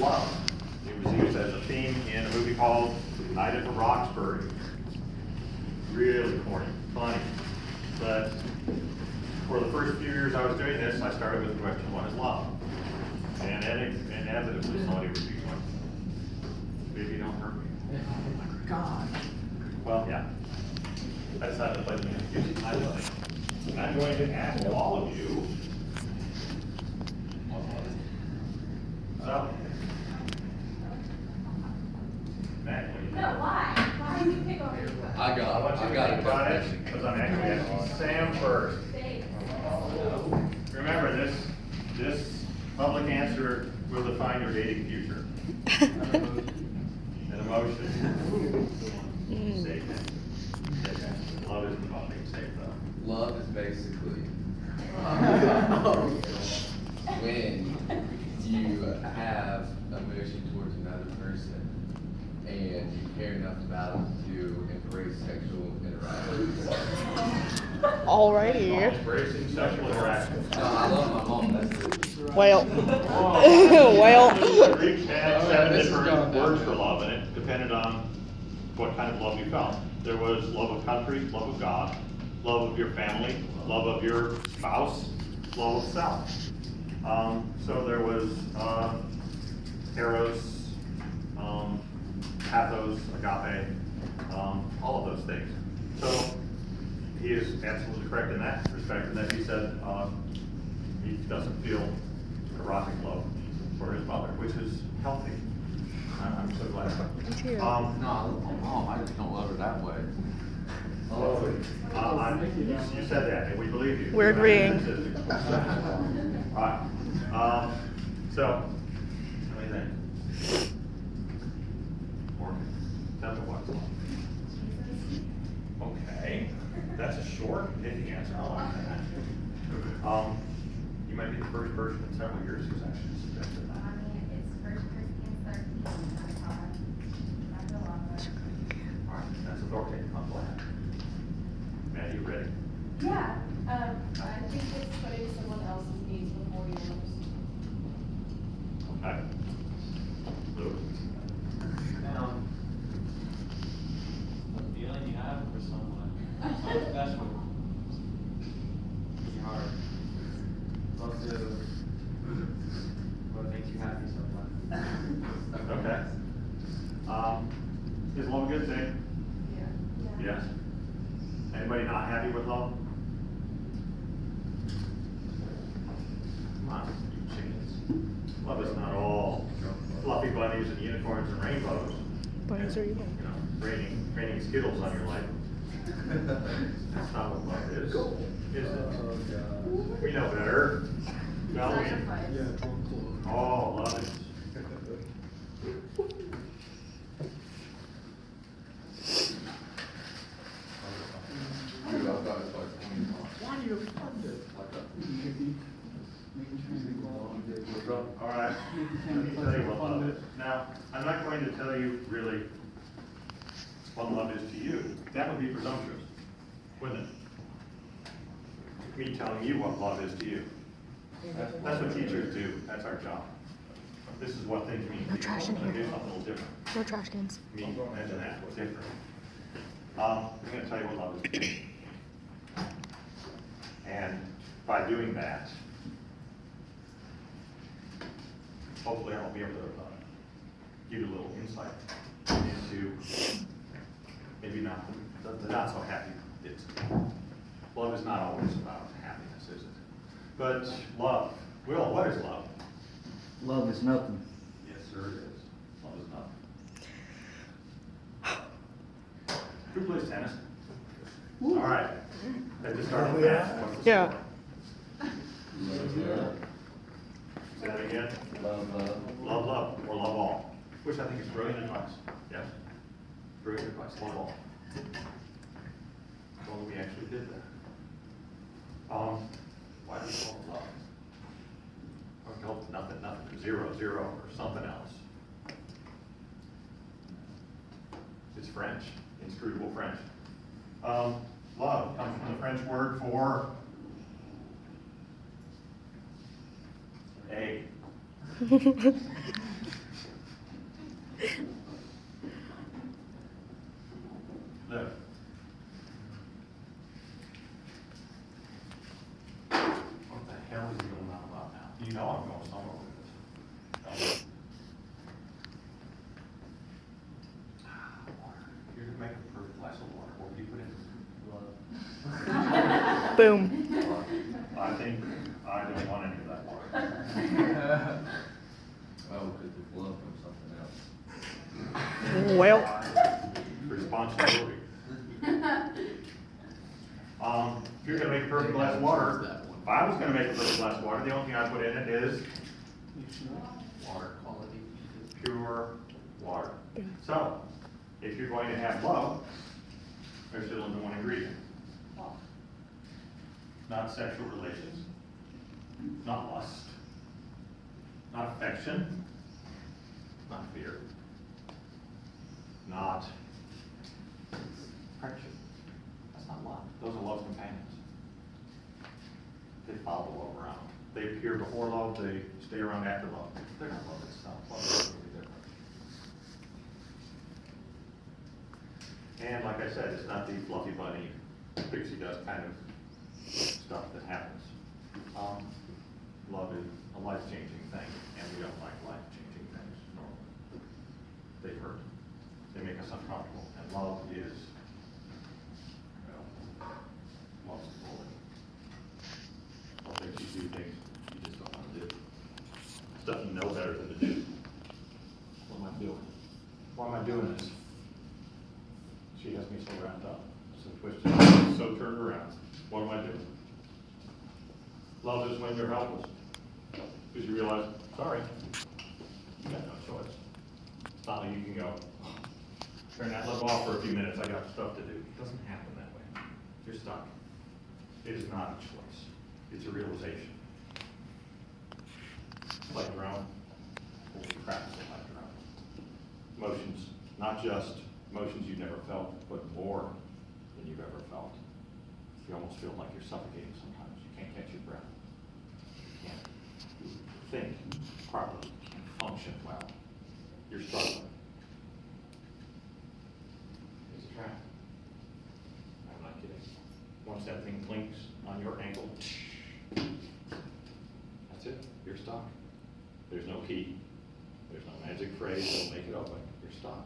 love. It was used as a theme in a movie called United for Roxbury. Really corny, funny. But for the first few years I was doing this, I started with the question, what is love? And inevitably somebody would be going, baby, don't hurt me. Oh my God. Well, yeah. I decided to play the music. I love it. And I'm going to ask all of you. So, Matt, what do you think? No, why? Why did you pick over your book? I want you to think about it, because I'm actually asking Sam first. Remember, this public answer will define your dating future. An emotion. Safe. Love isn't about being safe, though. Love is basically when you have emotion towards another person and you care enough about them to embrace sexual interactions. Alrighty. Embracing sexual interaction. No, I love my mom, that's it. Well. The well. Greeks had 7 different words for love, and it depended on what kind of love you felt. There was love of country, love of God, love of your family, love of your spouse, love of self. So there was eros, pathos, agape, all of those things. So he is absolutely correct in that respect, in that he said he doesn't feel erotic love for his mother, which is healthy. I'm so glad. Me too. No, I love my mom, I just don't love her that way. You said that, and we believe you. We're agreeing. All right. So, what do you think? Morgan, tell me what's love. Okay, that's a short, pithy answer. I like that. You might be the first person in several years who's actually suggested that. I mean, it's 1 Corinthians 13. That's how I feel about that. All right, that's authoritative. I'm glad. Matt, you ready? Yeah, I think it's putting someone else's needs before yours. Okay. Lou? The feeling you have for someone special in your heart. Also, what makes you happy sometimes. Okay. Is love a good thing? Yeah. Yes. Anybody not happy with love? Come on, you chickens. Love is not all fluffy bunnies and unicorns and rainbows. Bunnies are evil. You know, raining Skittles on your life. That's not what love is it? We know better. Don't we? Sacrifice. Oh, love is. Dude, I thought it was like 20 months. Why do you fund it? Like All right. Let me tell you what love is. Now, I'm not going to tell you really what love is to you. That would be presumptuous, wouldn't it? Me telling you what love is to you. That's what teachers do. That's our job. This is what things mean. No trash in They do here. something a little different. No trash cans. Me, imagine that, what's different. I'm going to tell you what love is to me. And by doing that, hopefully I'll be able to give you a little insight into maybe not the not so happy bits. Love is not always about happiness, is it? But love, Will, what is love? Love is nothing. Yes, sir, it is. Love is nothing. Who plays tennis? All right. At the start of the match, what's the Yeah. score? Say that again. Love, love, or love all, which I think is brilliant advice. Yes? Brilliant advice, love all. Well, we actually did that. Why do we call it love? Or call it nothing, 0, 0, or something else. It's French, inscrutable French. Love comes from the French word for egg. Boom. I think I don't want any of that water. Oh, could the glove from something else? Well, Responsibility. If you're gonna make a perfect glass of water, if I was gonna make a perfect glass of water, the only thing I put in it is Water quality. pure water. So, if you're going to have love, there's still only one ingredient. Not sexual relations, not lust, not affection, not fear, not friendship. That's not love. Those are love companions. They follow love around. They appear before love, they stay around after love. They're not love itself. Love is totally different. And like I said, it's not the fluffy bunny, pixie dust kind of stuff that happens. Love is a life-changing thing, and we don't like life-changing things normally. They hurt. They make us uncomfortable, and love is, well, love's bullying. Love makes you do things you just don't want to do. Stuff you know better than to do. What am I doing? Why am I doing this? She has me so wrapped up, so twisted, so turned around. What am I doing? Love is when you're helpless. Because you realize, sorry, you got no choice. Finally, you can go, turn that love off for a few minutes, I got stuff to do. It doesn't happen that way. You're stuck. It is not a choice. It's a realization. Like drown. Holy crap, it's like drown. Emotions, not just emotions you've never felt, but more than you've ever felt. You almost feel like you're suffocating sometimes. You can't catch your breath. You can't think properly. You can't function well. You're struggling. It's a trap. I'm not kidding. Once that thing blinks on your ankle, that's it. You're stuck. There's no key. There's no magic phrase that'll make it open. You're stuck.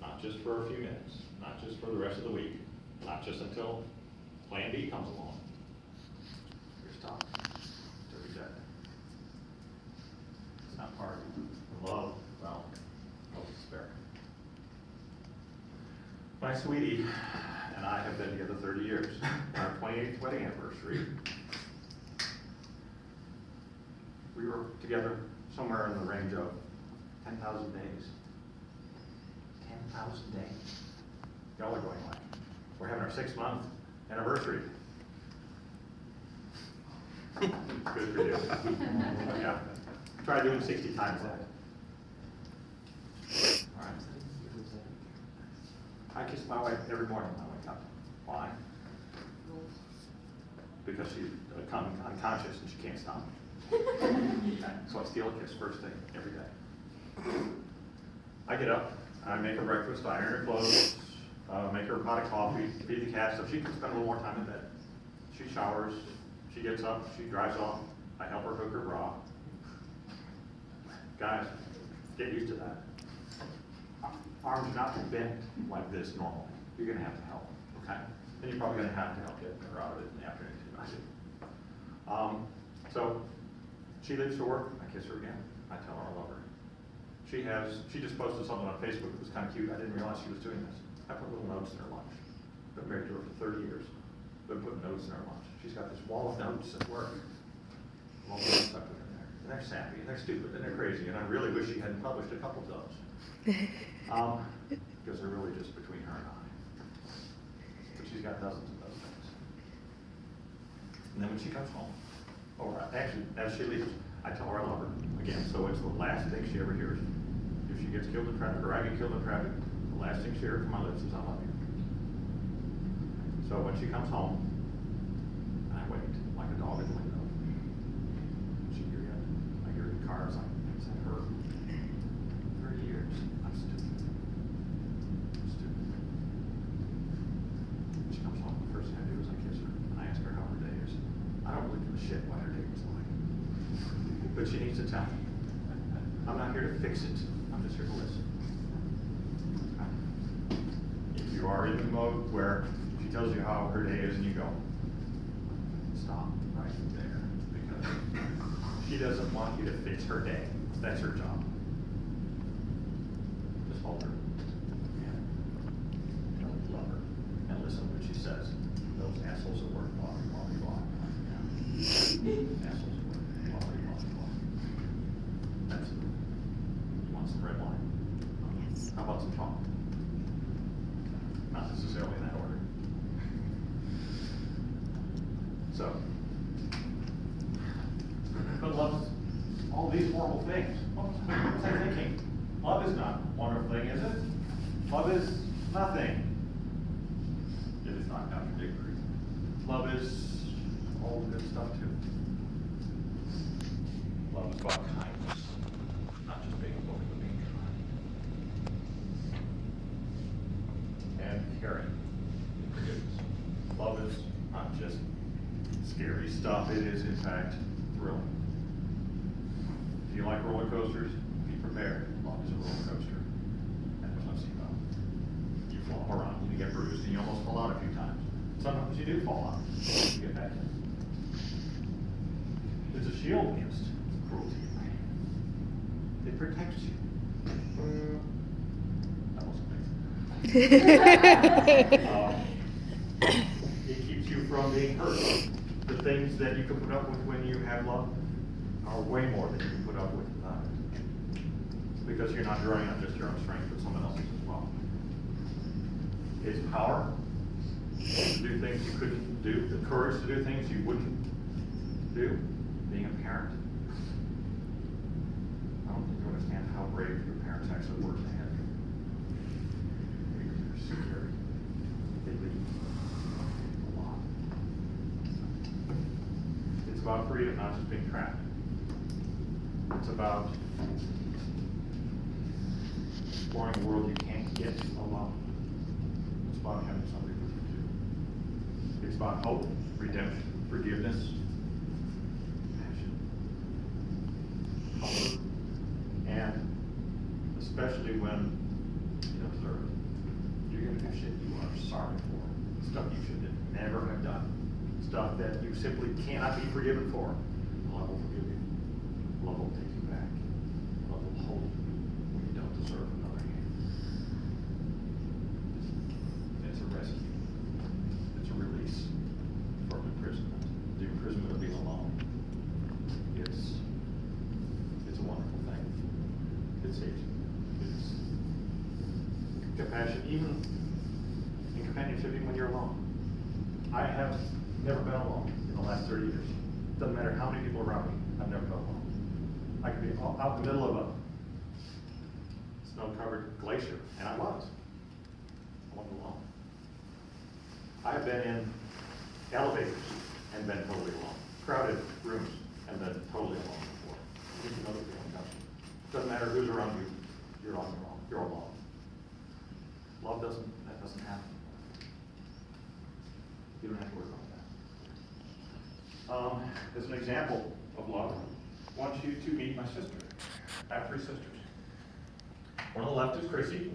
Not just for a few minutes. Not just for the rest of the week. Not just until Plan B comes along. You're stuck. To reject it. It's not part of it. Love, well, love is spare. My sweetie and I have been together 30 years. Our 28th wedding anniversary. We were together somewhere in the range of 10,000 days. 10,000 days. Y'all are going like, we're having our 6-month anniversary. Good for you. Yeah. Try doing 60 times that. All right. I kiss my wife every morning when I wake up. Why? Because she's unconscious and she can't stop. So I steal a kiss first thing every day. I get up, I make her breakfast, I iron her clothes, make her a pot of coffee, feed the cat so she can spend a little more time in bed. She showers, she gets up, she dries off, I help her hook her bra. Guys, get used to that. Arms are not bent like this normally. You're gonna have to help, okay? And you're probably gonna have to help get her out of it in the afternoon too, I do. So she leaves for work, I kiss her again, I tell her I love her. She just posted something on Facebook that was kind of cute. I didn't realize she was doing this. I put little notes in her lunch. Been married to her for 30 years. Been putting notes in her lunch. She's got this wall of notes at work. All the notes I put in there. And they're sappy, and they're stupid, and they're crazy, and I really wish she hadn't published a couple of those. Because they're really just between her and I. But she's got dozens of those things. And then when she comes home, or actually, as she leaves, I tell her I love her again. So it's the last thing she ever hears. If she gets killed in traffic, or I get killed in traffic, the last thing she hears from my lips is I love you. So when she comes home, I wait like a dog at the window. She hears it. I hear the cars. Is that her? 30 years. I'm stupid. I'm stupid. When she comes home, the first thing I do is I kiss her and I ask her how her day is. I don't really give a shit what her day was like. But she needs to tell me. I'm not here to fix it. I'm just here to listen. If you are in the mode where she tells you how her day is and you go, stop right there, because she doesn't want you to fix her day. That's her job. Just hold her and love her and listen to what she says. Those assholes at work, blah, blah, blah, blah. Yeah. Assholes at work, blah, blah, blah, blah. That's it. You want some red wine? Yes. How about some chocolate? Not necessarily in that order. So, but love's all these horrible things. What was I thinking? Love is not a wonderful thing, is it? Love is nothing. It is not contradictory. Love is all the good stuff too. Love is about kindness, not just being a book, but being kind. And caring and forgiveness. Love is not just scary stuff, it is in fact thrilling. If you like roller coasters, be prepared. Love is a roller coaster. And there's no seatbelt. You fall around, you get bruised, and you almost fall out a few times. Sometimes you do fall out. You get back in. It's a shield against cruelty and pain. It protects you. That wasn't me. It keeps you from being hurt. The things that you can put up with when you have love are way more than you can put up with without it. Because you're not drawing on just your own strength, but someone else's as well. It's power to do things you couldn't do, the courage to do things you wouldn't do, being a parent. I don't think you understand how brave your parents actually were to have you. They're scary. They leave a lot. It's about freedom, not just being trapped. It's about exploring a world you can't get alone. It's about having somebody with you too. It's about hope, redemption, forgiveness, passion, comfort, and especially when you don't deserve it. You're going to do shit you are sorry for. Stuff you should never have done. Stuff that you simply cannot be forgiven for. Love will forgive you. Love will take you back. Love will hold you when you don't deserve another hand. It's a rescue. It's a release from imprisonment. The imprisonment of being alone. It's a wonderful thing. It saves you. It's compassion, even in companionship, even when you're alone. I have never been alone in the last 30 years. Doesn't matter how many people around me, I've never been alone. I could be out in the middle of a snow-covered glacier, and I wasn't alone. I've been in elevators and been totally alone. Crowded rooms and been totally alone before. You need to know the feeling, don't you? Doesn't matter who's around you, you're on your own. You're alone. Love that doesn't happen. You don't have to worry about that. As an example of love, I want you to meet my sister. I have 3 sisters. One on the left is Chrissy.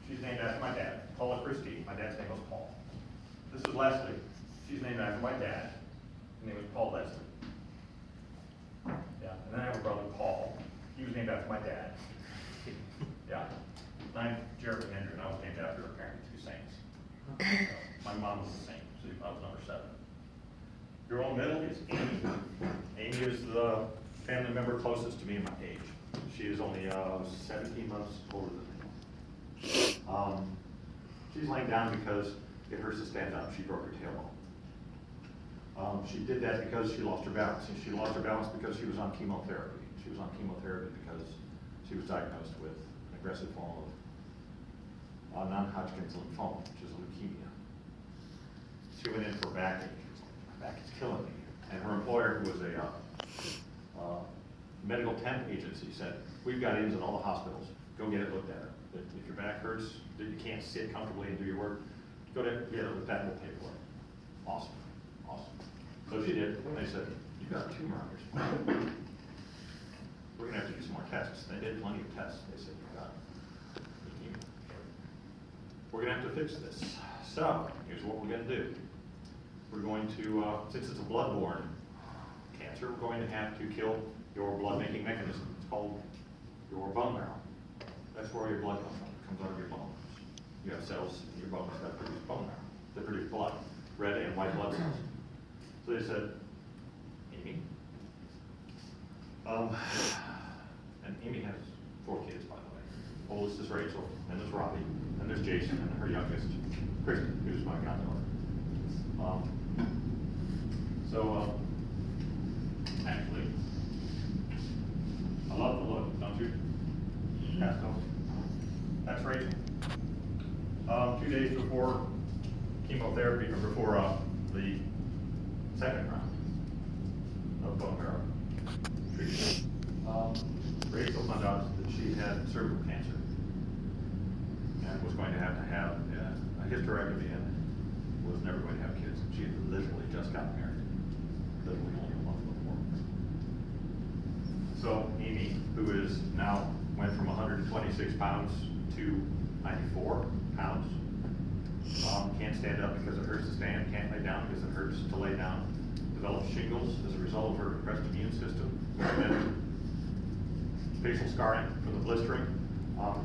She's named after my dad. Call her Christy. My dad's name was Paul. This is Leslie. She's named after my dad. His name was Paul Leslie. Yeah, and then I have a brother, Paul. He was named after my dad. Yeah. And I'm Jeremy Hendry, and I was named after apparently 2 saints. My mom was a saint, so I was number 7. Your own middle is Amy. Amy is the family member closest to me in my age. She is only 17 months older than me. She's laying down because it hurts to stand up. She broke her tailbone. She did that because she lost her balance. And she lost her balance because she was on chemotherapy. She was on chemotherapy because she was diagnosed with an aggressive form of non-Hodgkin's lymphoma, which is leukemia. She went in for backache. My back is killing me. And her employer, who was a medical temp agency, said, we've got ins in all the hospitals. Go get it looked at. If your back hurts, that you can't sit comfortably and do your work, go to get it looked at and we'll pay for it. Awesome. Awesome. So she did. And they said, you've got a tumor on your spine. We're going to have to do some more tests. They did plenty of tests. They said, you've got leukemia. We're going to have to fix this. So, here's what we're going to do. we're going to, since it's a bloodborne cancer, we're going to have to kill your blood-making mechanism. It's called your bone marrow. That's where your blood comes from. It comes out of your bones. You have cells in your bones that produce bone marrow, that produce blood, red and white blood cells. So they said, Amy, and Amy has 4 kids, by the way. Oldest is Rachel, and there's Robbie, and there's Jason, and her youngest, Kristen, who's my goddaughter. Actually, I love the look, don't you? That's Rachel. 2 days before chemotherapy, or before the second round of bone marrow treatment, Rachel found out that she had cervical cancer and was going to have a hysterectomy and was never going to have kids. She had literally just gotten married, literally only a month before. So Amy, who is now went from 126 pounds to 94 pounds, can't stand up because it hurts to stand, can't lay down because it hurts to lay down, developed shingles as a result of her depressed immune system, facial scarring from the blistering,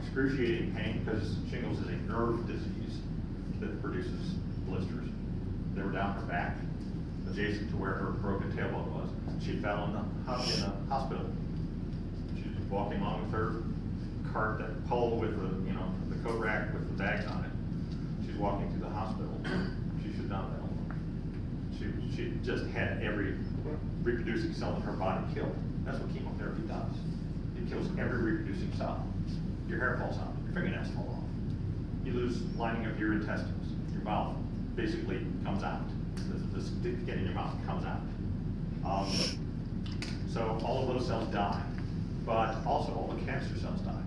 excruciating pain because shingles is a nerve disease that produces blisters. They were down her back, adjacent to where her broken tailbone was. She fell in a hospital. She was walking along with her cart, that pole with the, the coat rack with the bags on it. She's walking to the hospital. She should not have been. She just had every reproducing cell in her body killed. That's what chemotherapy does. It kills every reproducing cell. Your hair falls out, your fingernails fall off. You lose lining of your intestines. Your mouth basically comes out. The skin in your mouth comes out. So all of those cells die, but also all the cancer cells die.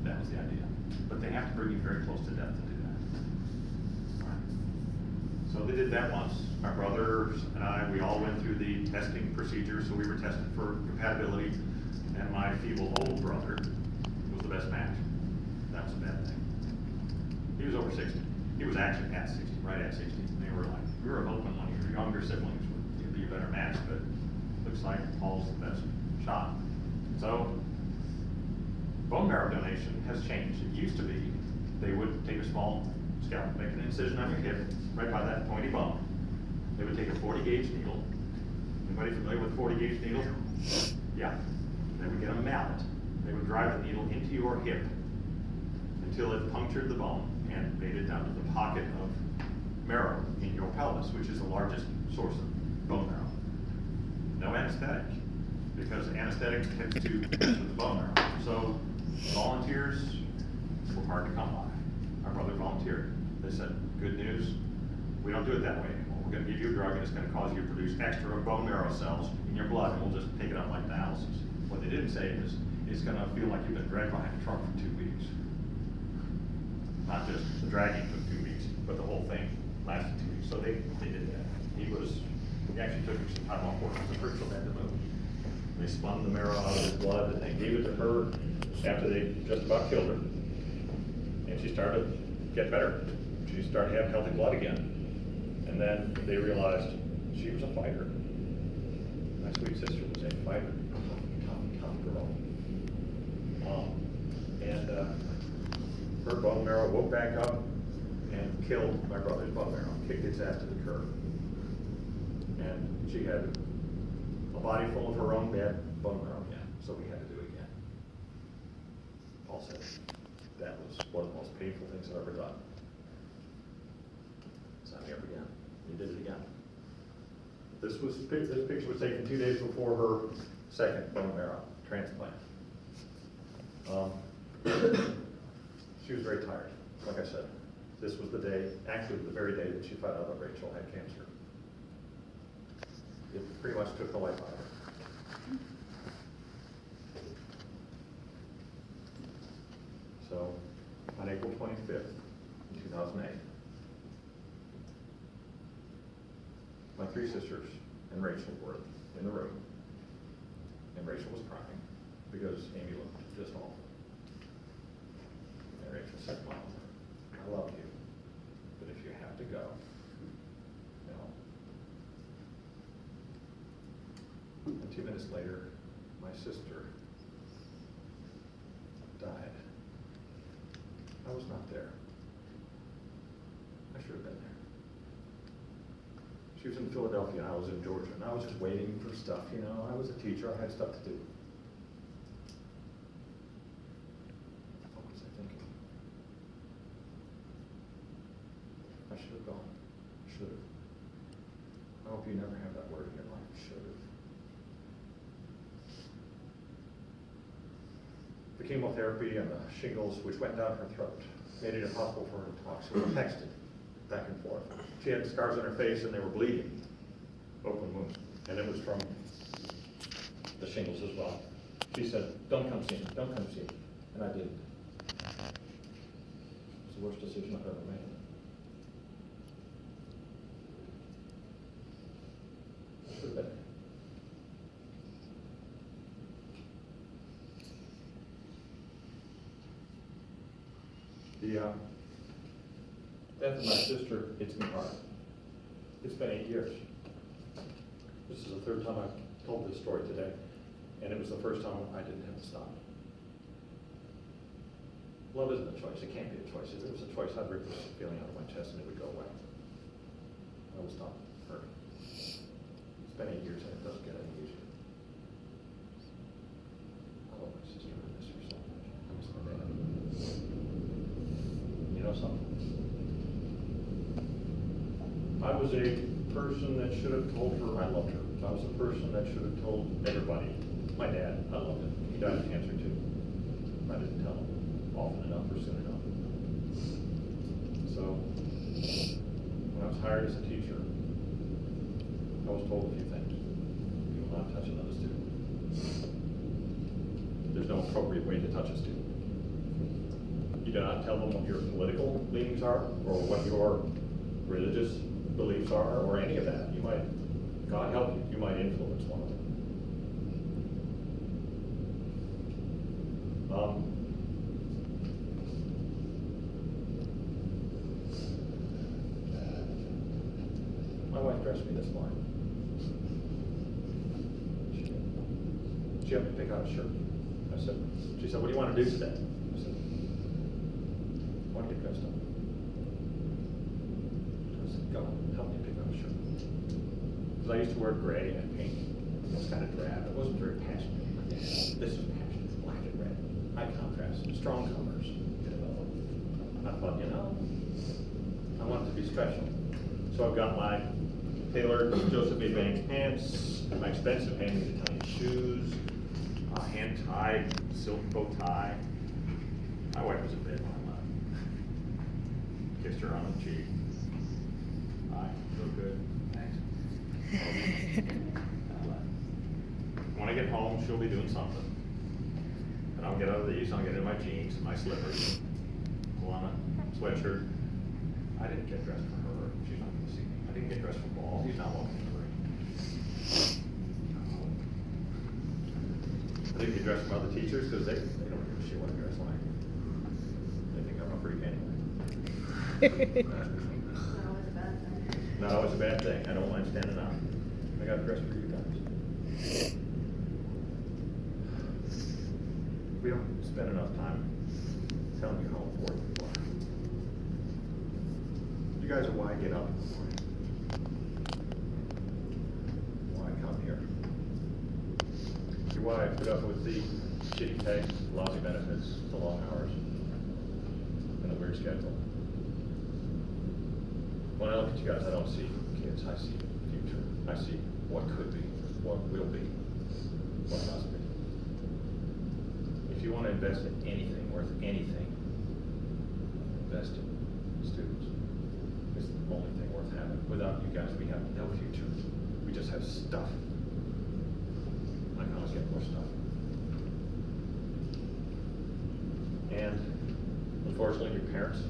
That was the idea. But they have to bring you very close to death to do that. Right. So they did that once. My brothers and I, we all went through the testing procedure, so we were tested for compatibility, and my feeble old brother was the best match. That was a bad thing. He was over 60. He was actually at 60, right at 60. And they were like, we were hoping one of your younger siblings would be a better match, but looks like Paul's the best shot. So bone marrow donation has changed. It used to be they would take a small scalpel, make an incision on your hip, right by that pointy bone. They would take a 40 gauge needle. Anybody familiar with 40 gauge needle? Yeah. They would get a mallet. They would drive the needle into your hip until it punctured the bone and made it down to the pocket of marrow in your pelvis, which is the largest source of bone marrow. No anesthetic, because anesthetic tends to mess with the bone marrow. So volunteers were hard to come by. Our brother volunteered. They said, good news, we don't do it that way anymore. We're going to give you a drug and it's going to cause you to produce extra bone marrow cells in your blood, and we'll just take it out like dialysis. What they didn't say is, it's going to feel like you've been dragged behind a truck for 2 weeks. Not just the dragging took 2 weeks, but the whole thing lasted 2 weeks. So they did that. He actually took some time off work because the first one had to move. They spun the marrow out of his blood and they gave it to her after they just about killed her. And she started to get better. She started having healthy blood again. And then they realized she was a fighter. My sweet sister was a fighter. Tough girl. Her bone marrow woke back up and killed my brother's bone marrow, kicked its ass to the curb. And she had a body full of her own bad bone marrow again, so we had to do it again. Paul said that was one of the most painful things I've ever done. Sign me up again. We did it again. This picture was taken 2 days before her second bone marrow transplant. She was very tired. Like I said, this was the day, actually the very day that she found out that Rachel had cancer. It pretty much took the life out of her. So, on April 25th, 2008, my 3 sisters and Rachel were in the room, and Rachel was crying because Amy looked just awful. And Rachel said, Mom, I love you, but if you have to go, few minutes later, my sister died. I was not there. I should have been there. She was in Philadelphia and I was in Georgia, and I was just waiting for stuff, you know. I was a teacher, I had stuff to do. What was I thinking? I should have gone. Should have. I hope you never have that word in your life, should have. The chemotherapy and the shingles, which went down her throat, made it impossible for her to talk, so we texted back and forth. She had scars on her face and they were bleeding, open wound, and it was from the shingles as well. She said, don't come see me, don't come see me, and I didn't. It's the worst decision I've ever made. I should have been there. The death of my sister hits me hard. It's been 8 years. This is the third time I've told this story today, and it was the first time I didn't have to stop. Love isn't a choice. It can't be a choice. If it was a choice, I'd rip this feeling out of my chest and it would go away. I will stop hurting. It's been 8 years and it doesn't get any easier. I love my sister. I miss her so much. I miss my dad. You know something? I was a person that should have told her I loved her. I was a person that should have told everybody. My dad, I loved him. He died of cancer too. I didn't tell him often enough or soon enough. So, when I was hired as a teacher, I was told a few things. You will not touch another student. There's no appropriate way to touch a student. You do not tell them what your political leanings are, or what your religious beliefs are, or any of that. You might, God help you, you might influence one of them. My wife dressed me this morning. She helped me pick out a shirt. She said, what do you want to do today? I said, I want to get dressed up. I said, go, help me pick out a shirt. Because I used to wear gray and pink. It was kind of drab. It wasn't very passionate. This was passionate, black and red. High contrast, strong colors. I thought, you know, I want it to be special. So I've got my tailored Joseph A. Banks pants, my expensive hand-made Italian shoes, hand-tied silk bow tie. My wife was in bed when I left. Kissed her on the cheek. Hi, feel good. Thanks. When I get home, she'll be doing something. And I'll get out of these, I'll get into my jeans and my slippers, pull on a sweatshirt. I didn't get dressed for her. She's not going to see me. I didn't get dressed for ball. He's not walking in the ring. I didn't get dressed for other teachers because they don't give a shit what I dress like. They think I'm a freak anyway. No, it's a bad thing. I don't mind standing up. I got dressed for you guys. We don't spend enough time telling you how important you are. You guys are why I get up in the morning. Why I come here. You're why I put up with the shitty pay, lousy benefits, the long hours, and a weird schedule. When I look at you guys, I don't see kids, I see the future. I see what could be, what will be, what must be. If you want to invest in anything worth anything, invest in students. It's the only thing worth having. Without you guys, we have no future. We just have stuff. I can always get more stuff. And unfortunately, your parents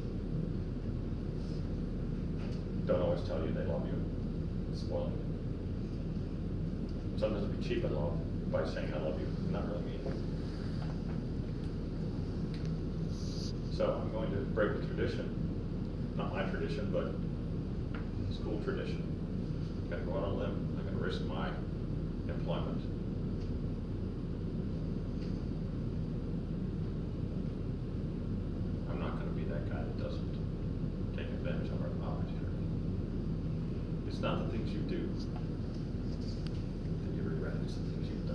don't always tell you they love you. It's spoiling you. Sometimes it'd be cheap in love by saying I love you, and not really mean it. So I'm going to break the tradition, not my tradition, but school tradition. I'm going to go out on a limb. I'm going to risk my employment It's not the things you do that you regret, it's the things you've